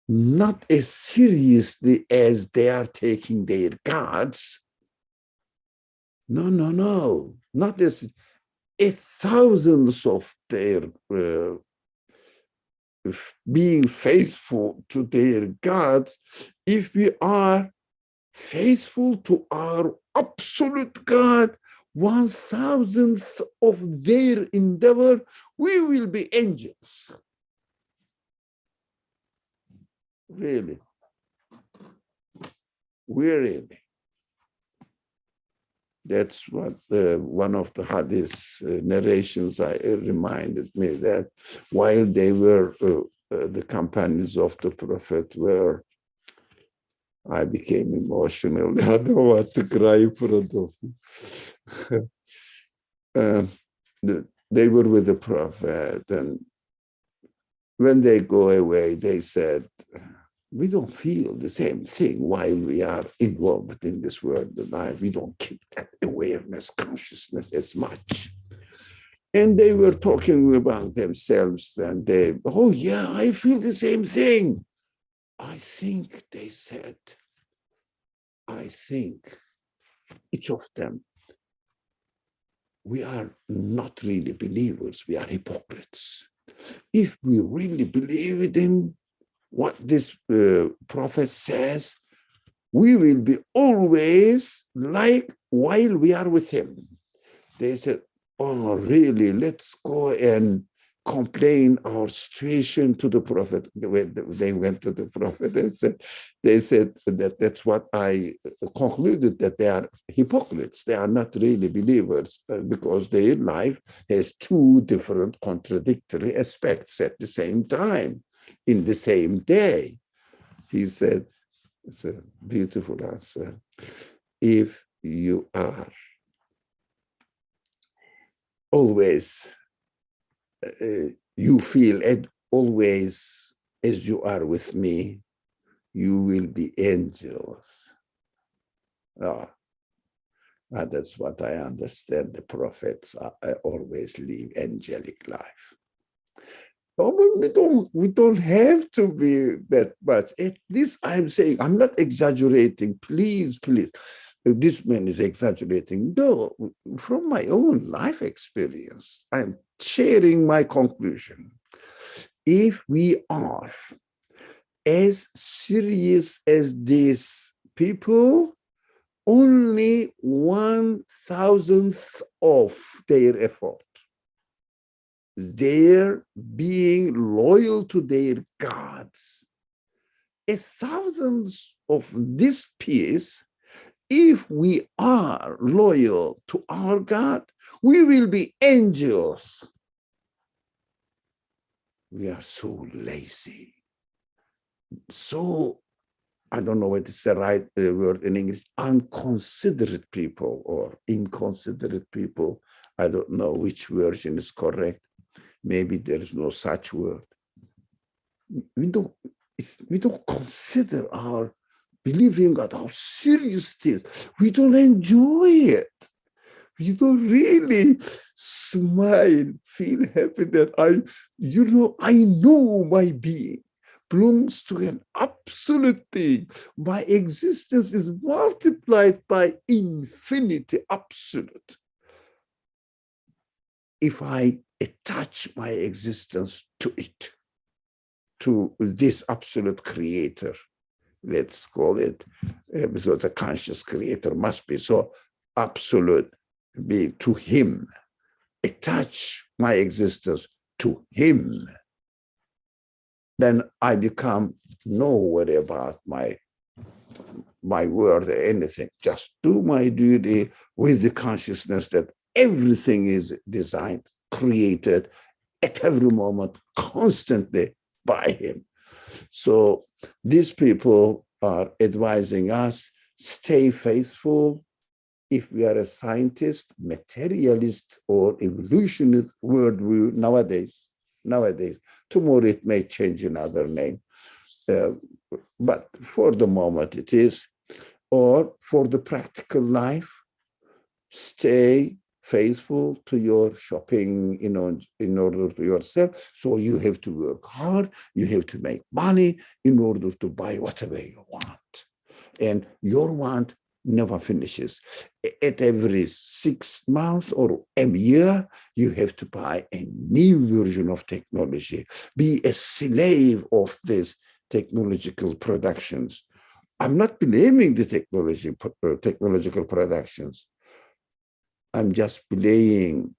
not as seriously as they are taking their gods. No. Not as thousands of their being faithful to their gods. If we are faithful to our absolute God, 1,000th of their endeavor, we will be angels. Really. Really. That's what one of the hadith narrations reminded me that while they were the companions of the Prophet were, I became emotional. I don't want to cry in front of them. They were with the Prophet, and when they go away, they said, we don't feel the same thing while we are involved in this world of life. We don't keep that awareness, consciousness as much. And they were talking about themselves, and they, oh yeah, I feel the same thing. I think, they said, I think each of them, we are not really believers, we are hypocrites. If we really believe in what this prophet says, we will be always like while we are with him. They said, oh, really, let's go and complain our situation to the prophet. They went to the prophet and they said that that's what I concluded, that they are hypocrites. They are not really believers because their life has two different contradictory aspects at the same time, in the same day. He said, it's a beautiful answer. If you are always, you feel always as you are with me, you will be angels. That's what I understand. The prophets always live angelic life. We don't have to be that much. At least I'm saying, I'm not exaggerating. Please. This man is exaggerating. No, from my own life experience, I'm sharing my conclusion. If we are as serious as these people, only 1,000th of their effort, their being loyal to their gods, 1,000th of this piece, if we are loyal to our God, we will be angels. We are so lazy, so, I don't know what is the right word in English, unconsiderate people or inconsiderate people. I don't know which version is correct. Maybe there is no such word. We don't consider our believing God, how serious it is. We don't enjoy it. We don't really smile, feel happy that I know my being belongs to an absolute being. My existence is multiplied by infinity, absolute. If I attach my existence to it, to this absolute creator, let's call it, because the conscious creator must be so absolute, be to him, attach my existence to him, then I become no worry about my word or anything. Just do my duty with the consciousness that everything is designed, created at every moment, constantly by him. So these people are advising us, stay faithful. If we are a scientist, materialist, or evolutionist worldview nowadays, tomorrow it may change another name. But for the moment it is, or for the practical life, stay faithful to your shopping, in order to yourself. So you have to work hard, you have to make money in order to buy whatever you want. And your want never finishes. At every 6 months or a year, you have to buy a new version of technology, be a slave of these technological productions. I'm not blaming the technological productions. I'm just blaming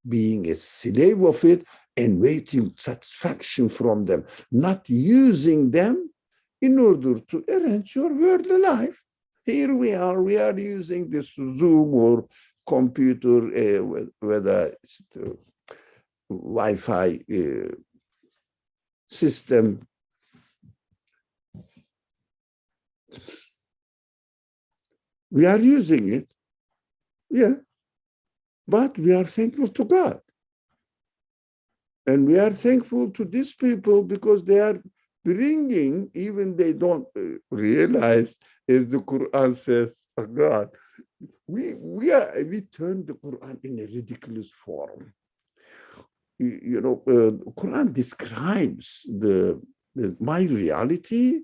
being a slave of it and waiting satisfaction from them, not using them in order to arrange your worldly life. Here we are using this Zoom or computer, whether it's the Wi-Fi system. We are using it, yeah, but we are thankful to God. And we are thankful to these people because they are bringing, even they don't realize, as the Quran says, oh God, we turn the Quran in a ridiculous form. Quran describes my reality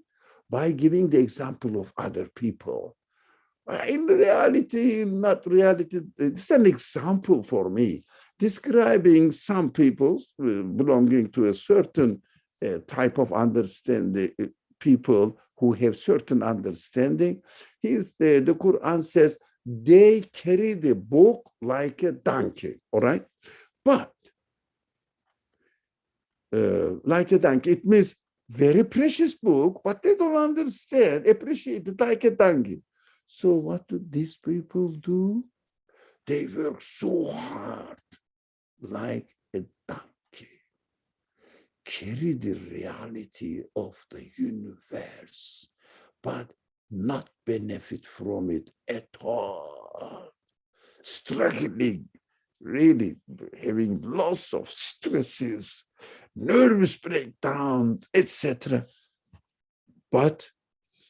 by giving the example of other people. In reality, not reality, it's an example for me, describing some people belonging to a certain type of understanding, people who have certain understanding. The Quran says they carry the book like a donkey, all right? But like a donkey, it means very precious book, but they don't understand, appreciate it like a donkey. So what do these people do? They work so hard, like a donkey, carry the reality of the universe, but not benefit from it at all. Struggling, really having lots of stresses, nervous breakdowns, etc., but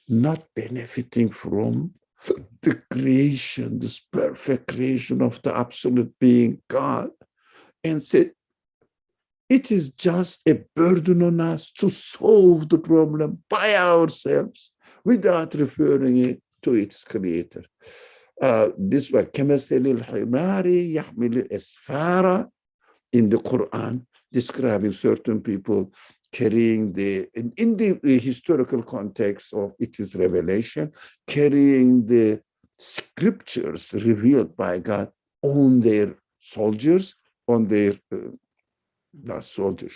not benefiting from the creation, this perfect creation of the absolute being God, and said, it is just a burden on us to solve the problem by ourselves without referring it to its creator. This was كَمَثَلِ الْحِمَارِ يَحْمِلُ أَسْفَارًا in the Quran, describing certain people carrying in the historical context of its revelation, carrying the scriptures revealed by God on their soldiers, on their shoulders,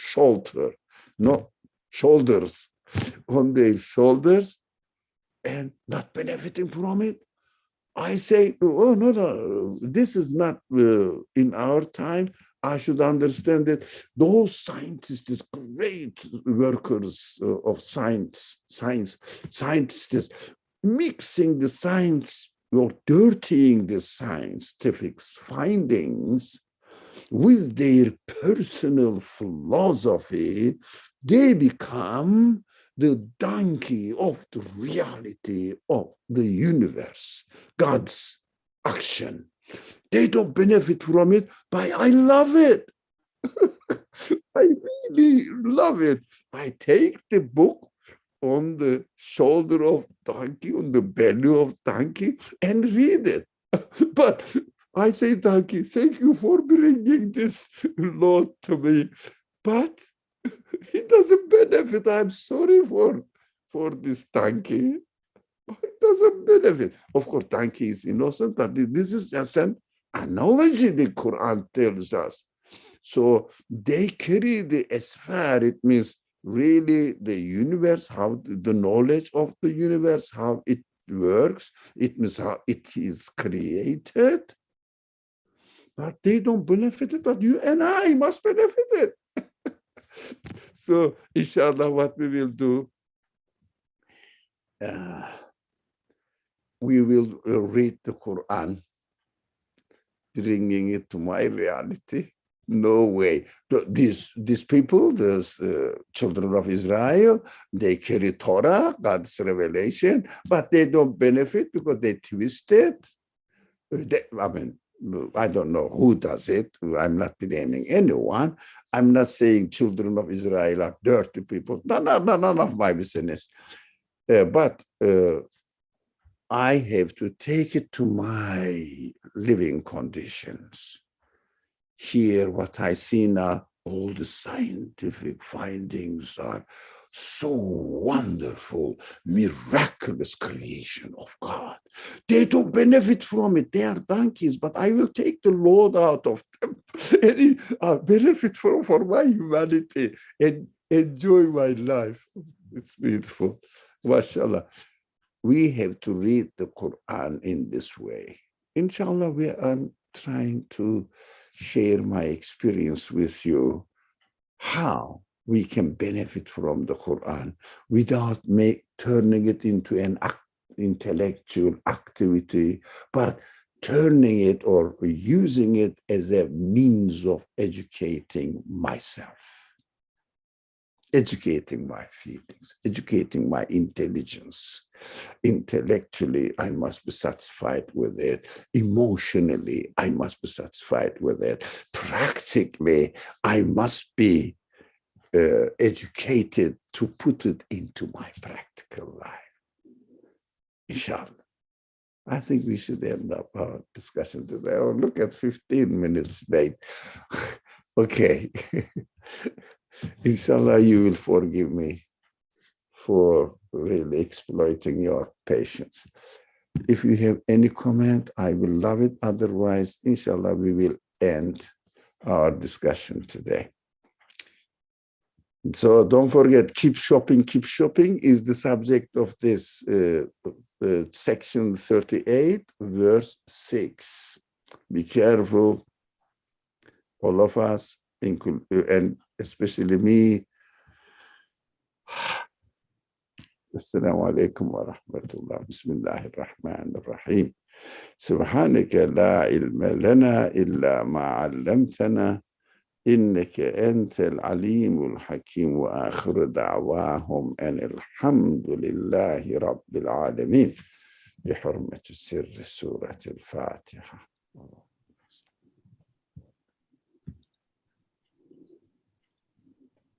on their shoulders, and not benefiting from it. I say, oh, no, this is not in our time. I should understand that those scientists, these great workers of science, scientists, mixing the science or dirtying the scientific findings with their personal philosophy, they become the donkey of the reality of the universe, God's action. They don't benefit from it, but I love it. I really love it. I take the book on the shoulder of donkey, on the belly of donkey, and read it. But I say, donkey, thank you for bringing this load to me. But he doesn't benefit. I'm sorry for for this donkey. It doesn't benefit. Of course, donkey is innocent, but this is just an analogy the Quran tells us. So they carry the asfar. It means really the universe, how the knowledge of the universe, how it works. It means how it is created. But they don't benefit it, but you and I must benefit it. So, inshallah, what we will do, we will read the Quran, bringing it to my reality. No way. These people, these children of Israel, they carry Torah, God's revelation, but they don't benefit because they twist it. I don't know who does it. I'm not blaming anyone. I'm not saying children of Israel are dirty people. None of my business. But I have to take it to my living conditions. Here, what I see now, all the scientific findings are so wonderful, miraculous creation of God. They don't benefit from it. They are donkeys, but I will take the load out of them and benefit for my humanity and enjoy my life. It's beautiful. MashaAllah. We have to read the Quran in this way. Inshallah, I'm trying to share my experience with you, how we can benefit from the Quran without turning it into an intellectual activity, but turning it or using it as a means of educating myself, educating my feelings, educating my intelligence. Intellectually, I must be satisfied with it. Emotionally, I must be satisfied with it. Practically, I must be educated to put it into my practical life. Inshallah. I think we should end up our discussion today. Oh, look at 15 minutes late. Okay. Inshallah, you will forgive me for really exploiting your patience. If you have any comment, I will love it. Otherwise, inshallah, we will end our discussion today. So don't forget, keep shopping is the subject of this section 38, verse 6. Be careful, all of us, and especially me. Assalamu alaikum wa rahmatullah. Bismillahir Rahmanir Rahim. Subhanaka la ilma lana illa ma 'allamtana. إنك أنت العليم الحكيم وآخر دعواهم أن الحمد لله رب العالمين بحرمة سر سورة الفاتحة.